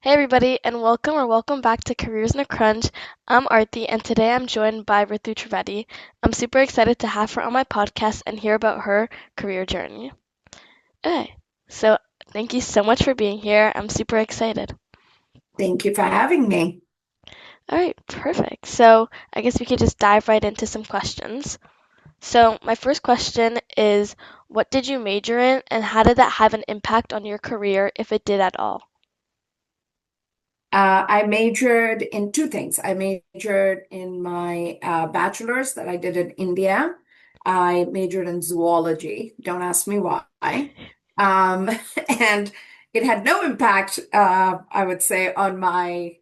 Hey everybody, and welcome back to Careers in a Crunch. I'm Arthi, and today I'm joined by Ritu Trivedi. I'm super excited to have her on my podcast and hear about her career journey. Okay, so thank you so much for being here. I'm super excited. Thank you for having me. All right, perfect. So I guess we could just dive right into some questions. So my first question is, what did you major in, and how did that have an impact on your career, if it did at all? I majored in two things. I majored in my bachelor's that I did in India. I majored in zoology. Don't ask me why. Um, and it had no impact, I would say, on my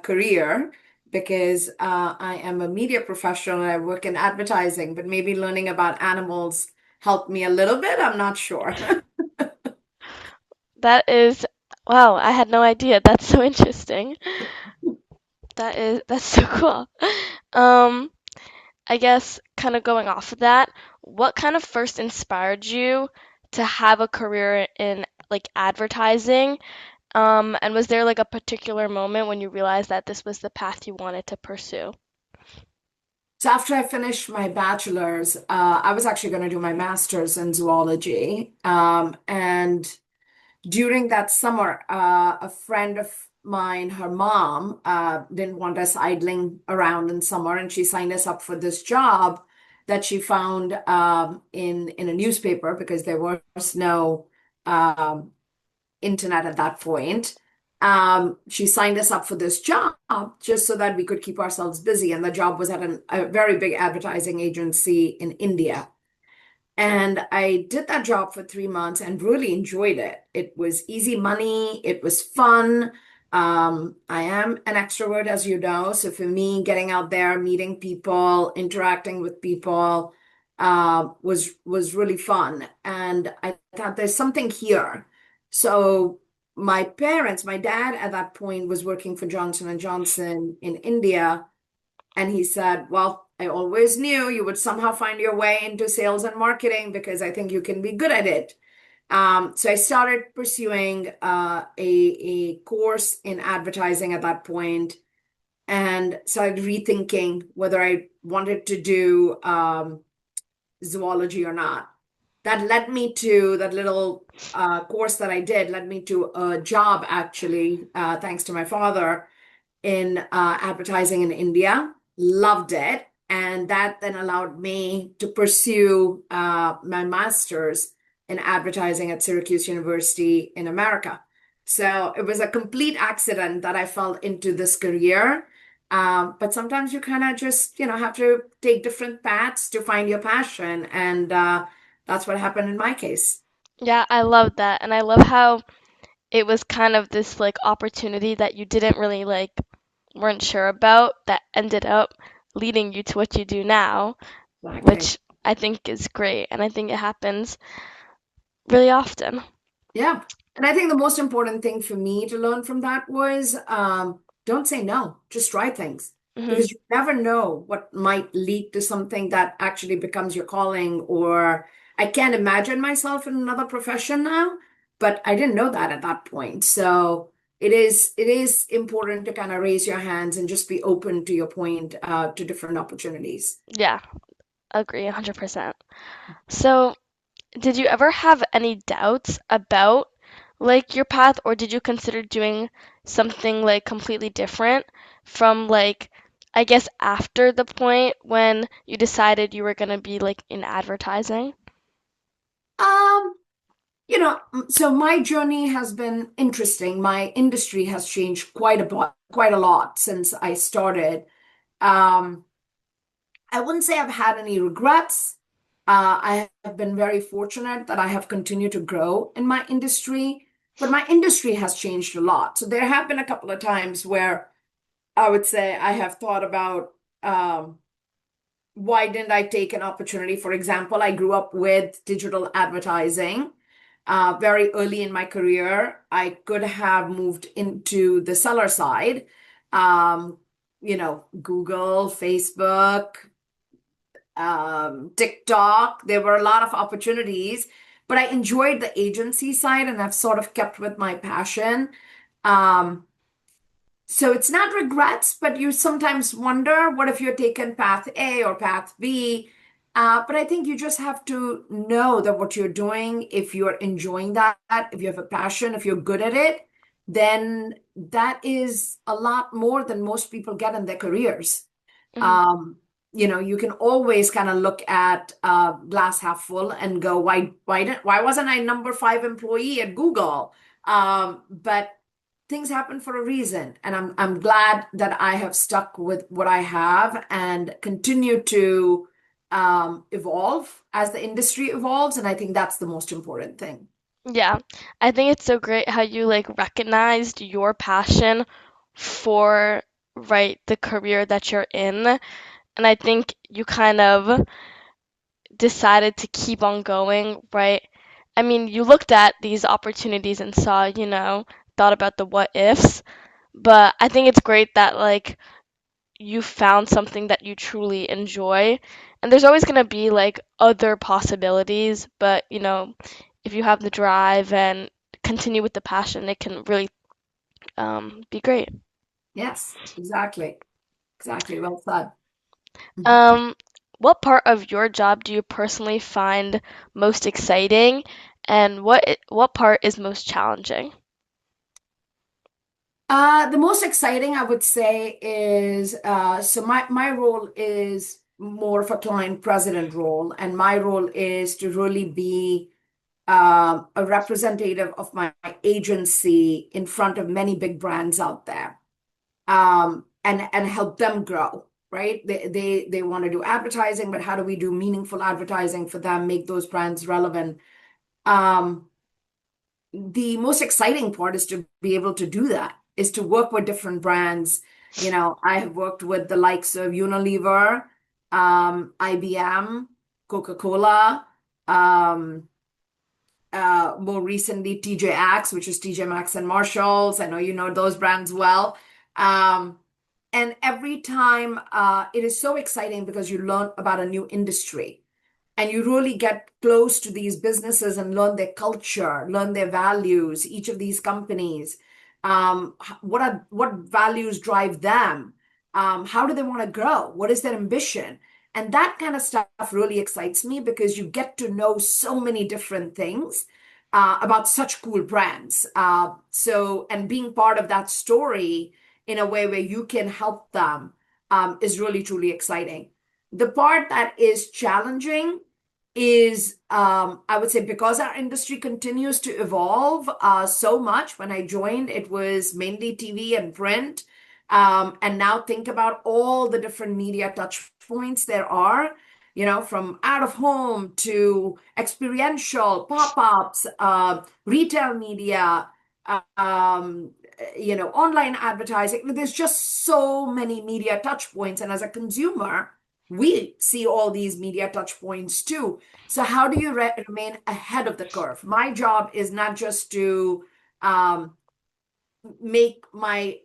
career because I am a media professional and I work in advertising, but maybe learning about animals helped me a little bit. I'm not sure. That is, wow, I had no idea. That's so interesting. That's so cool. Um, I guess kind of going off of that, what kind of first inspired you to have a career in like advertising? And was there like a particular moment when you realized that this was the path you wanted to pursue? So after I finished my bachelor's, I was actually going to do my master's in zoology. And during that summer, a friend of mine, her mom, didn't want us idling around in summer, and she signed us up for this job that she found in a newspaper because there was no um, internet at that point. She signed us up for this job just so that we could keep ourselves busy. And the job was at a very big advertising agency in India. And I did that job for 3 months and really enjoyed it. It was easy money, it was fun. I am an extrovert, as you know. So for me, getting out there, meeting people, interacting with people, was really fun. And I thought there's something here. So my parents, my dad at that point was working for Johnson and Johnson in India. And he said, well, I always knew you would somehow find your way into sales and marketing because I think you can be good at it. So I started pursuing a course in advertising at that point and started rethinking whether I wanted to do zoology or not. That led me to that little course that I did, led me to a job actually, thanks to my father in advertising in India. Loved it. And that then allowed me to pursue my master's in advertising at Syracuse University in America. So it was a complete accident that I fell into this career. But sometimes you kind of just, have to take different paths to find your passion. And that's what happened in my case. Yeah, I love that. And I love how it was kind of this like opportunity that you didn't really like weren't sure about that ended up leading you to what you do now, Exactly. which I think is great. And I think it happens really often. Yeah. And I think the most important thing for me to learn from that was don't say no, just try things Hmm. because you never know what might lead to something that actually becomes your calling. Or I can't imagine myself in another profession now, but I didn't know that at that point. So it is important to kind of raise your hands and just be open to your point to different opportunities. Yeah, agree 100%. So, did you ever have any doubts about like your path, or did you consider doing something like completely different from like, I guess, after the point when you decided you were going to be like in advertising? Um, so my journey has been interesting. My industry has changed quite a lot since I started. Um, I wouldn't say I've had any regrets. I have been very fortunate that I have continued to grow in my industry, but my industry has changed a lot. So there have been a couple of times where I would say I have thought about why didn't I take an opportunity? For example, I grew up with digital advertising. Very early in my career, I could have moved into the seller side. Um, Google, Facebook, TikTok. There were a lot of opportunities, but I enjoyed the agency side and I've sort of kept with my passion. Um, So it's not regrets, but you sometimes wonder, what if you're taken path A or path B? But I think you just have to know that what you're doing, if you're enjoying that, if you have a passion, if you're good at it, then that is a lot more than most people get in their careers. Mhm. um, you can always kind of look at glass half full and go, why wasn't I number five employee at Google? But things happen for a reason, and I'm glad that I have stuck with what I have and continue to evolve as the industry evolves, and I think that's the most important thing. Yeah, I think it's so great how you like recognized your passion for, right, the career that you're in. And I think you kind of decided to keep on going, right? I mean, you looked at these opportunities and saw, thought about the what ifs, but I think it's great that like you found something that you truly enjoy. And there's always going to be like other possibilities, but if you have the drive and continue with the passion, it can really be great. Yes, exactly. Exactly. Well said. Mhm. Um, what part of your job do you personally find most exciting, and what part is most challenging? The most exciting, I would say, is so my role is more of a client president role, and my role is to really be a representative of my agency in front of many big brands out there, and help them grow. Right? They want to do advertising, but how do we do meaningful advertising for them, make those brands relevant? Um, the most exciting part is to be able to do that, is to work with different brands. I have worked with the likes of Unilever, IBM, Coca-Cola, um, more recently TJ Maxx, which is TJ Maxx and Marshalls. I know you know those brands well. Um, and every time it is so exciting because you learn about a new industry and you really get close to these businesses and learn their culture, learn their values, each of these companies. What values drive them? How do they want to grow? What is their ambition? And that kind of stuff really excites me because you get to know so many different things about such cool brands. And being part of that story in a way where you can help them is really, truly exciting. The part that is challenging is, I would say, because our industry continues to evolve so much. When I joined, it was mainly TV and print. And now think about all the different media touch points there are, from out of home to experiential, pop-ups, retail media, online advertising. There's just so many media touch points. And as a consumer, we see all these media touch points too. So how do you remain ahead of the curve? My job is not just to um, make my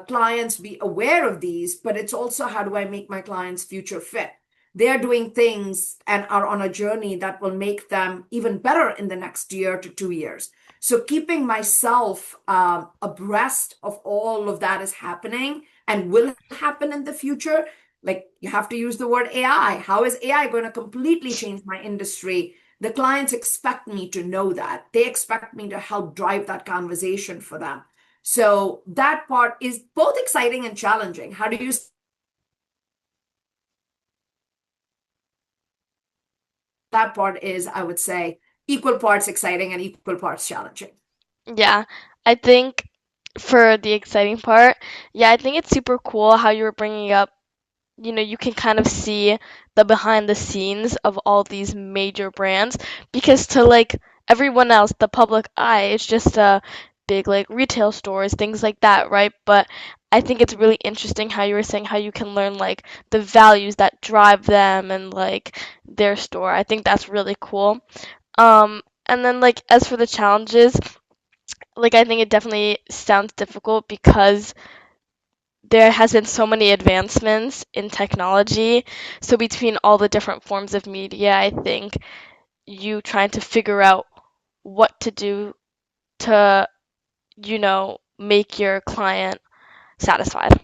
clients be aware of these, but it's also, how do I make my clients future fit? They're doing things and are on a journey that will make them even better in the next year to 2 years. So keeping myself abreast of all of that is happening and will happen in the future. Like, you have to use the word AI. How is AI going to completely change my industry? The clients expect me to know that. They expect me to help drive that conversation for them. So that part is both exciting and challenging. How do you that part is, I would say, equal parts exciting and equal parts challenging. Yeah, I think for the exciting part, yeah, I think it's super cool how you were bringing up, you can kind of see the behind the scenes of all these major brands, because to like everyone else, the public eye, it's just big like retail stores, things like that, right? But I think it's really interesting how you were saying how you can learn like the values that drive them and like their store. I think that's really cool. And then like as for the challenges, like I think it definitely sounds difficult because there has been so many advancements in technology. So between all the different forms of media, I think you trying to figure out what to do to, make your client satisfied.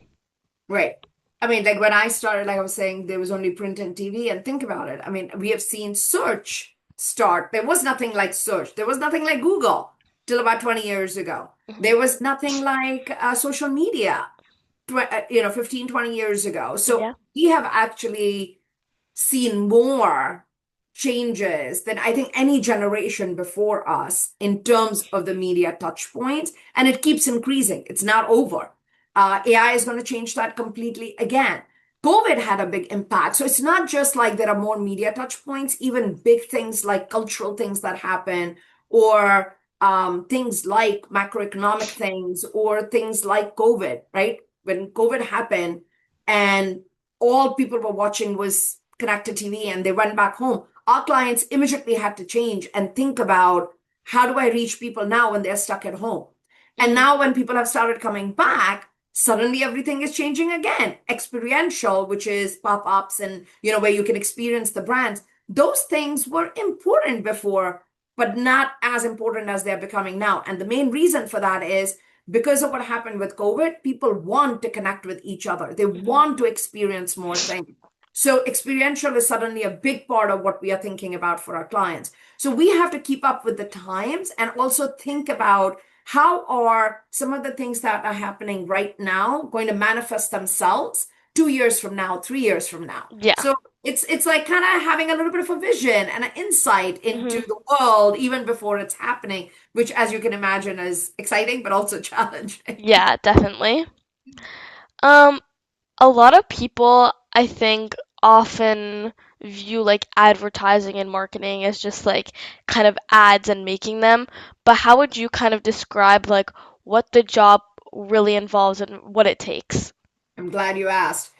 Right. I mean, like when I started, like I was saying, there was only print and TV. And think about it. I mean, we have seen search start. There was nothing like search. There was nothing like Google till about 20 years ago. Hmm. There was nothing like social media, 15, 20 years ago. So Yeah. we have actually seen more changes than I think any generation before us in terms of the media touch points, and it keeps increasing. It's not over. AI is going to change that completely again. COVID had a big impact. So it's not just like there are more media touch points, even big things like cultural things that happen, or things like macroeconomic things, or things like COVID, right? When COVID happened and all people were watching was connected TV and they went back home, our clients immediately had to change and think about how do I reach people now when they're stuck at home? And Hmm. now when people have started coming back, suddenly everything is changing again. Experiential, which is pop-ups and where you can experience the brands. Those things were important before, but not as important as they're becoming now. And the main reason for that is because of what happened with COVID, people want to connect with each other. They Hmm. want to experience more things. So experiential is suddenly a big part of what we are thinking about for our clients. So we have to keep up with the times and also think about how are some of the things that are happening right now going to manifest themselves 2 years from now, 3 years from now. Yeah. So it's like kind of having a little bit of a vision and an insight into Hmm. the world even before it's happening, which, as you can imagine, is exciting but also challenging. Yeah, definitely. Um, a lot of people, I think, often view like advertising and marketing as just like kind of ads and making them. But how would you kind of describe like what the job really involves and what it takes? I'm glad you asked,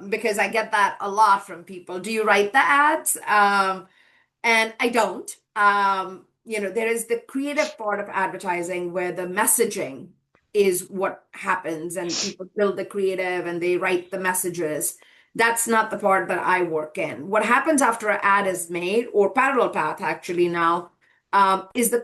because I get that a lot from people. Do you write the ads? And I don't. There is the creative part of advertising where the messaging is what happens, and people build the creative and they write the messages. That's not the part that I work in. What happens after an ad is made, or parallel path actually now, is the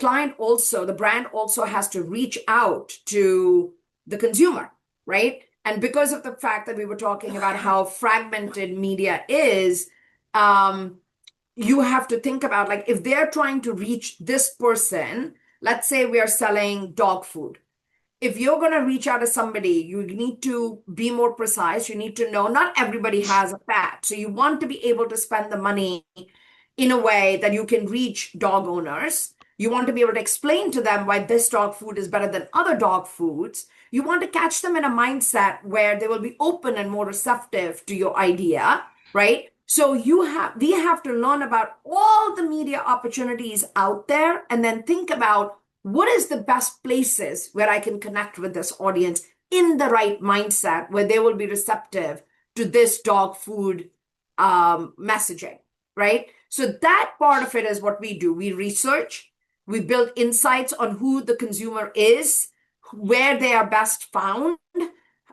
brand also has to reach out to the consumer, right? And because of the fact that we were talking about how fragmented media is, um, you have to think about, like, if they're trying to reach this person, let's say we are selling dog food. If you're going to reach out to somebody, you need to be more precise. You need to know not everybody has a pet. So you want to be able to spend the money in a way that you can reach dog owners. You want to be able to explain to them why this dog food is better than other dog foods. You want to catch them in a mindset where they will be open and more receptive to your idea, right? So we have to learn about all the media opportunities out there and then think about what is the best places where I can connect with this audience in the right mindset where they will be receptive to this dog food messaging, right? So that part of it is what we do. We research, we build insights on who the consumer is, where they are best found,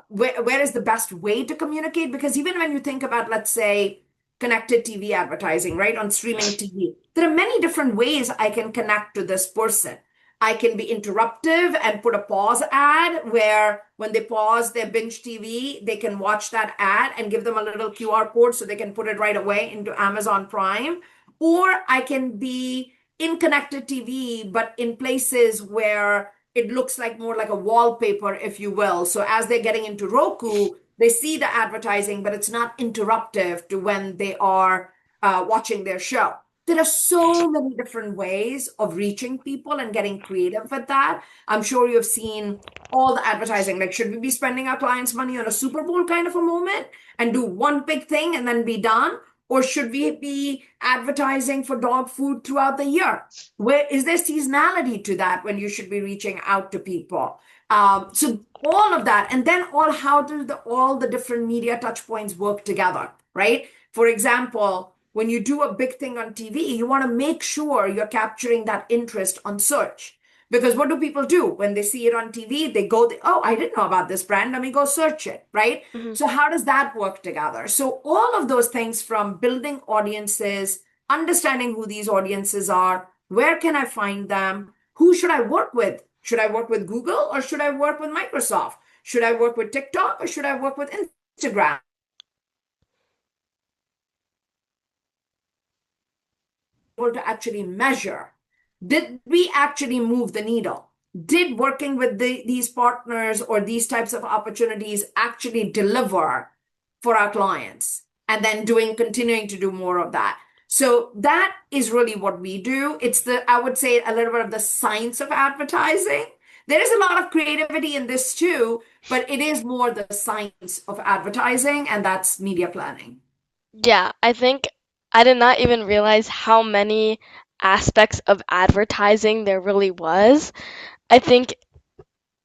where is the best way to communicate. Because even when you think about, let's say, connected TV advertising, right, on streaming TV, there are many different ways I can connect to this person. I can be interruptive and put a pause ad where when they pause their binge TV, they can watch that ad and give them a little QR code so they can put it right away into Amazon Prime. Or I can be in connected TV, but in places where it looks like more like a wallpaper, if you will. So as they're getting into Roku, they see the advertising, but it's not interruptive to when they are watching their show. There are so many different ways of reaching people and getting creative with that. I'm sure you've seen all the advertising. Like, should we be spending our clients' money on a Super Bowl kind of a moment and do one big thing and then be done? Or should we be advertising for dog food throughout the year? Where is there seasonality to that when you should be reaching out to people? So all of that, and then how do all the different media touch points work together, right? For example, when you do a big thing on TV, you want to make sure you're capturing that interest on search. Because what do people do when they see it on TV? They go, oh, I didn't know about this brand. Let me go search it, right? Hmm. So, how does that work together? So, all of those things, from building audiences, understanding who these audiences are, where can I find them, who should I work with? Should I work with Google or should I work with Microsoft? Should I work with TikTok or should I work with Instagram? Able to actually measure. Did we actually move the needle? Did working with these partners or these types of opportunities actually deliver for our clients? And then continuing to do more of that. So that is really what we do. It's I would say, a little bit of the science of advertising. There is a lot of creativity in this too, but it is more the science of advertising, and that's media planning. Yeah, I think I did not even realize how many aspects of advertising there really was. I think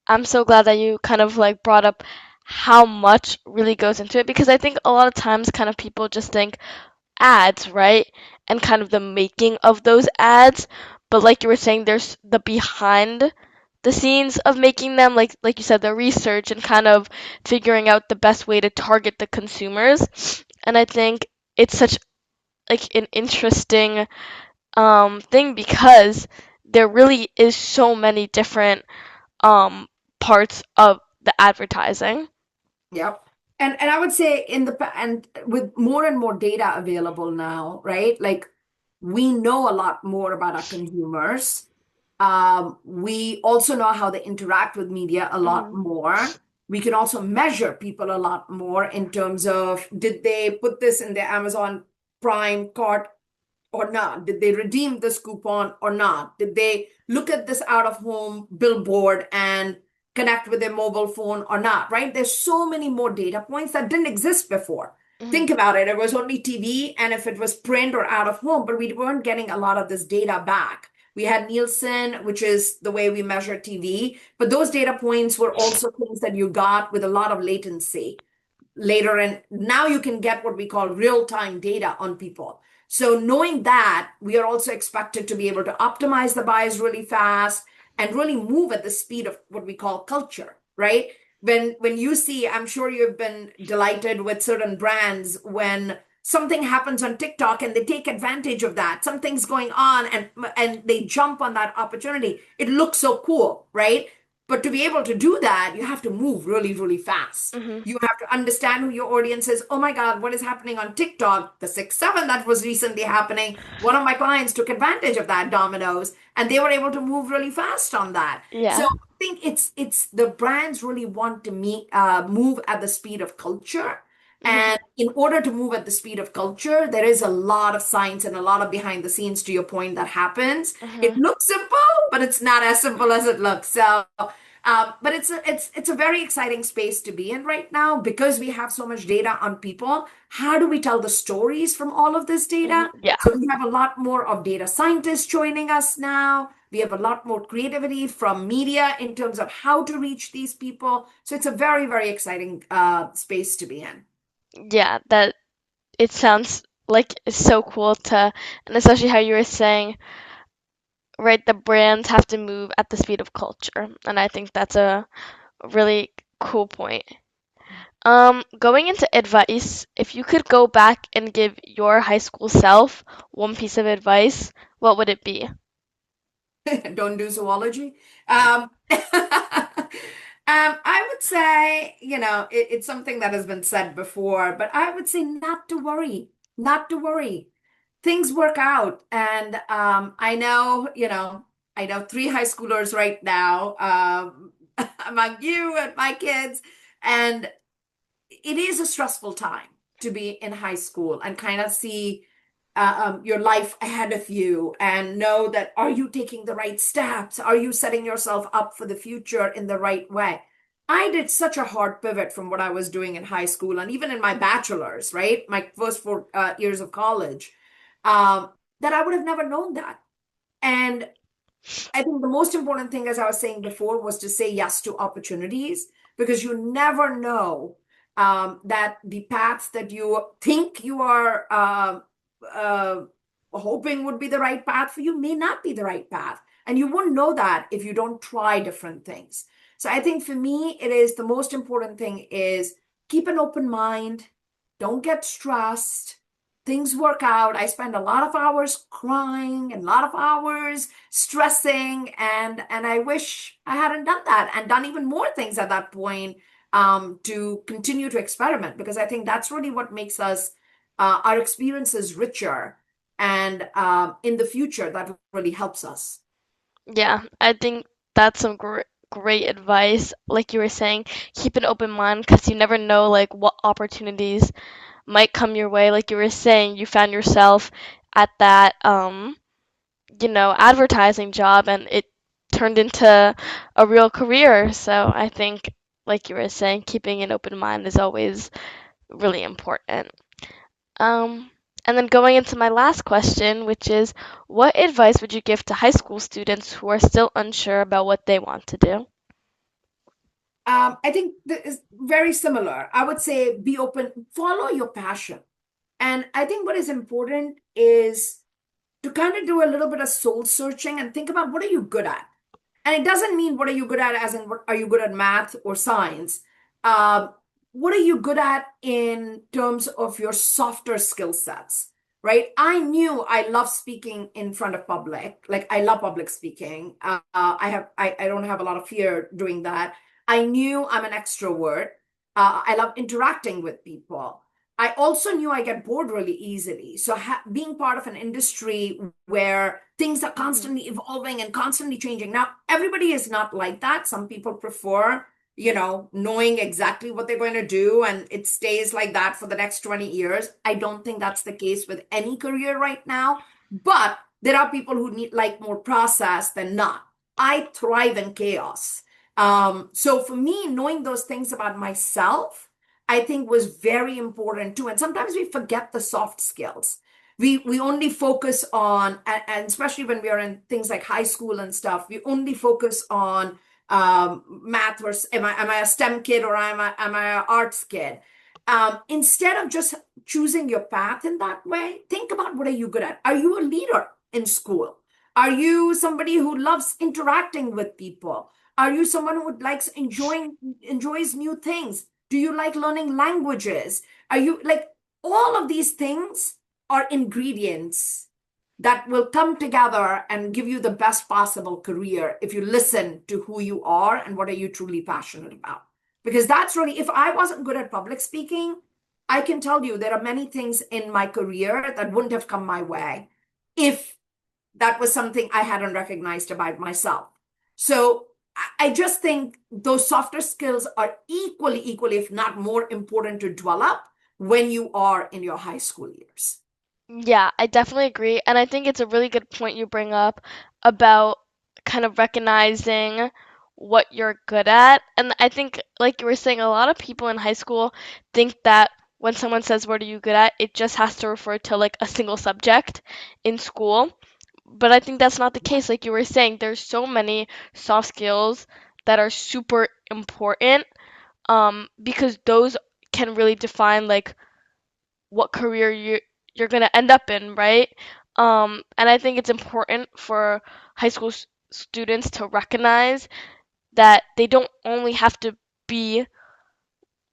I'm so glad that you kind of like brought up how much really goes into it because I think a lot of times kind of people just think ads, right? And kind of the making of those ads. But like you were saying, there's the behind the scenes of making them, like you said, the research and kind of figuring out the best way to target the consumers. And I think it's such like an interesting thing because there really is so many different parts of the advertising. Yep. And I would say and with more and more data available now, right? Like, we know a lot more about our consumers. We also know how they interact with media a lot Hmm. more. We can also measure people a lot more in terms of, did they put this in their Amazon Prime cart or not? Did they redeem this coupon or not? Did they look at this out of home billboard and connect with their mobile phone or not? Right? There's so many more data points that didn't exist before. Hmm. Think about it. It was only TV and if it was print or out of home, but we weren't getting a lot of this data back. We had Nielsen, which is the way we measure TV, but those data points were also things that you got with a lot of latency later. And now you can get what we call real-time data on people. So knowing that, we are also expected to be able to optimize the buys really fast and really move at the speed of what we call culture, right? When you see, I'm sure you've been delighted with certain brands when something happens on TikTok and they take advantage of that. Something's going on and they jump on that opportunity. It looks so cool, right? But to be able to do that, you have to move really, really fast. Hmm. You have to understand who your audience is. Oh my God, what is happening on TikTok? The 6-7 that was recently happening. One of my clients took advantage of that, Domino's, and they were able to move really fast on that. So Yeah. I think it's the brands really want to move at the speed of culture. Hmm. And in order to move at the speed of culture, there is a lot of science and a lot of behind the scenes, to your point, that happens. It Hmm. looks simple, but it's not as simple as it looks. So but it's a very exciting space to be in right now because we have so much data on people. How do we tell the stories from all of this Hmm. data? Yeah. So we have a lot more of data scientists joining us now. We have a lot more creativity from media in terms of how to reach these people. So it's a very, very exciting space to be in. Yeah, that it sounds like it's so cool to, and especially how you were saying, right, the brands have to move at the speed of culture. And I think that's a really cool point. Going into advice, if you could go back and give your high school self one piece of advice, what would it be? Don't do zoology. I would say, it's something that has been said before, but I would say not to worry, not to worry. Things work out. And I know three high schoolers right now, among you and my kids, and it is a stressful time to be in high school and kind of see your life ahead of you and know that, are you taking the right steps? Are you setting yourself up for the future in the right way? I did such a hard pivot from what I was doing in high school and even in my bachelor's, right? My first 4 years of college, um, that I would have never known that. And I think the most important thing, as I was saying before, was to say yes to opportunities because you never know that the path that you think you are uh, hoping would be the right path for you may not be the right path. And you won't know that if you don't try different things. So I think for me, it is the most important thing is keep an open mind, don't get stressed, things work out. I spend a lot of hours crying and a lot of hours stressing, and I wish I hadn't done that and done even more things at that point, to continue to experiment, because I think that's really what makes us, our experiences richer, and in the future that really helps us. Yeah, I think that's some great advice. Like you were saying, keep an open mind because you never know like what opportunities might come your way. Like you were saying, you found yourself at that advertising job and it turned into a real career. So I think like you were saying, keeping an open mind is always really important. Um, and then going into my last question, which is, what advice would you give to high school students who are still unsure about what they want to do? I think that is very similar. I would say be open, follow your passion. And I think what is important is to kind of do a little bit of soul searching and think about, what are you good at? And it doesn't mean what are you good at, as in what are you good at, math or science. Um, what are you good at in terms of your softer skill sets, right? I knew I love speaking in front of public. Like I love public speaking. I don't have a lot of fear doing that. I knew I'm an extrovert. I love interacting with people. I also knew I get bored really easily. So being part of an industry where things are Hmm. constantly evolving and constantly changing. Now, everybody is not like that. Some people prefer, knowing exactly what they're going to do and it stays like that for the next 20 years. I don't think that's the case with any career right now, but there are people who need like more process than not. I thrive in chaos. So for me, knowing those things about myself, I think was very important too. And sometimes we forget the soft skills. We only focus on, and especially when we are in things like high school and stuff, we only focus on math, or am I a STEM kid, or am I an arts kid? Instead of just choosing your path in that way, think about, what are you good at? Are you a leader in school? Are you somebody who loves interacting with people? Are you someone who likes enjoys new things? Do you like learning languages? Are you like, all of these things are ingredients that will come together and give you the best possible career if you listen to who you are and what are you truly passionate about. Because that's really, if I wasn't good at public speaking, I can tell you there are many things in my career that wouldn't have come my way if that was something I hadn't recognized about myself. So I just think those softer skills are equally, if not more important to develop when you are in your high school years. Yeah, I definitely agree. And I think it's a really good point you bring up about kind of recognizing what you're good at. And I think, like you were saying, a lot of people in high school think that when someone says, "What are you good at?" it just has to refer to like a single subject in school. But I think that's not the case. Like you were saying, there's so many soft skills that are super important, because those can really define like what career you're gonna end up in, right? And I think it's important for high school students to recognize that they don't only have to be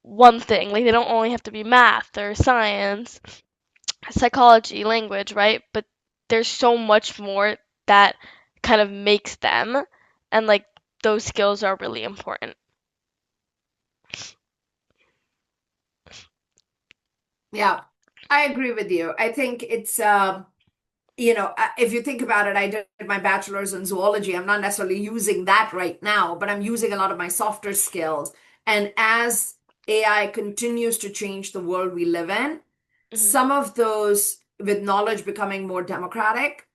one thing. Like they don't only have to be math or science, psychology, language, right? But there's so much more that kind of makes them, and like those skills are really important. Yeah, I agree with you. I think it's, if you think about it, I did my bachelor's in zoology. I'm not necessarily using that right now, but I'm using a lot of my softer skills. And as AI continues to change the world we live in, Hmm. some of those, with knowledge becoming more democratic,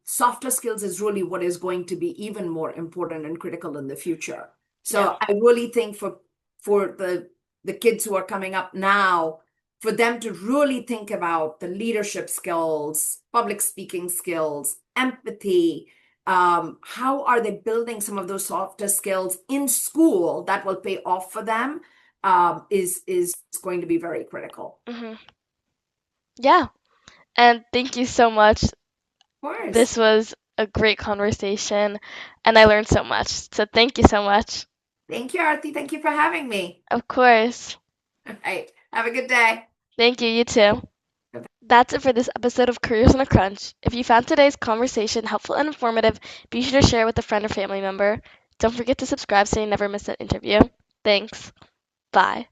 softer skills is really what is going to be even more important and critical in the future. Yeah. So I really think for the kids who are coming up now, for them to really think about the leadership skills, public speaking skills, empathy, how are they building some of those softer skills in school that will pay off for them, is going to be very critical. Hmm. Yeah. And thank you so much. Of course. This was a great conversation and I learned so much. So thank you so much. Thank you, Arti. Thank you for having me. Of course. All right. Have a good day. Thank you, you too. That's it for this episode of Careers in a Crunch. If you found today's conversation helpful and informative, be sure to share it with a friend or family member. Don't forget to subscribe so you never miss an interview. Thanks. Bye.